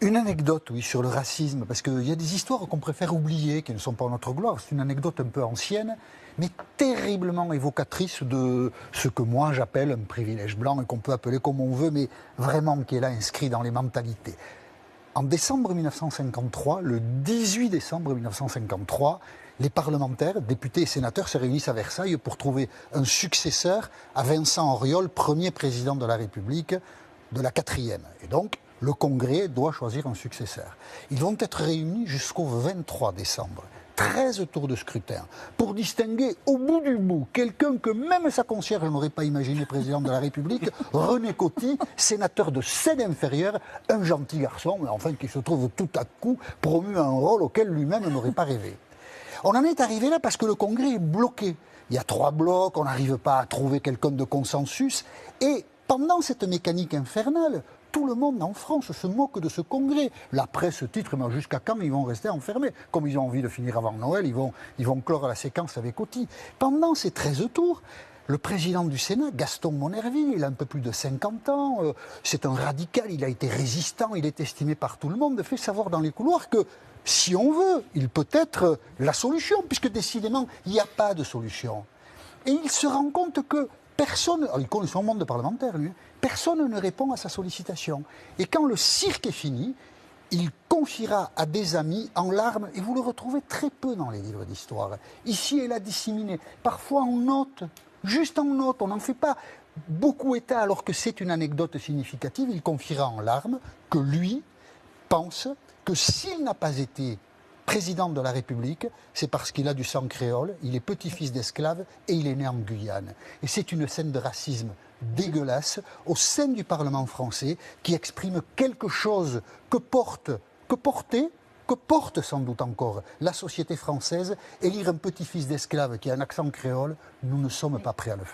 Une anecdote, oui, sur le racisme, parce qu'il y a des histoires qu'on préfère oublier, qui ne sont pas notre gloire. C'est une anecdote un peu ancienne, mais terriblement évocatrice de ce que moi j'appelle un privilège blanc, et qu'on peut appeler comme on veut, mais vraiment qui est là inscrit dans les mentalités. En décembre 1953, le 18 décembre 1953, les parlementaires, députés et sénateurs se réunissent à Versailles pour trouver un successeur à Vincent Auriol, premier président de la République de la 4e. Et donc, le Congrès doit choisir un successeur. Ils vont être réunis jusqu'au 23 décembre. 13 tours de scrutin pour distinguer au bout du bout quelqu'un que même sa concierge n'aurait pas imaginé président de la République, René Coty, sénateur de Seine inférieure, un gentil garçon, mais enfin qui se trouve tout à coup promu à un rôle auquel lui-même n'aurait pas rêvé. On en est arrivé là parce que le Congrès est bloqué. Il y a 3 blocs, on n'arrive pas à trouver quelqu'un de consensus, et pendant cette mécanique infernale, tout le monde en France se moque de ce congrès. La presse titre, mais jusqu'à quand ils vont rester enfermés? Comme ils ont envie de finir avant Noël, ils vont clore la séquence avec Coty. Pendant ces 13 tours, le président du Sénat, Gaston Monnerville, il a un peu plus de 50 ans, c'est un radical, il a été résistant, il est estimé par tout le monde, fait savoir dans les couloirs que si on veut, il peut être la solution, puisque décidément, il n'y a pas de solution. Et il se rend compte que personne, il connaît son monde de parlementaire, lui, personne ne répond à sa sollicitation. Et quand le cirque est fini, il confiera à des amis en larmes, et vous le retrouvez très peu dans les livres d'histoire. Ici et là disséminé, parfois en notes, juste en notes, on n'en fait pas beaucoup état alors que c'est une anecdote significative, il confiera en larmes que lui pense que s'il n'a pas été président de la République, c'est parce qu'il a du sang créole, il est petit-fils d'esclave et il est né en Guyane. Et c'est une scène de racisme dégueulasse au sein du Parlement français qui exprime quelque chose que porte sans doute encore la société française. Et lire un petit-fils d'esclave qui a un accent créole, nous ne sommes pas prêts à le faire.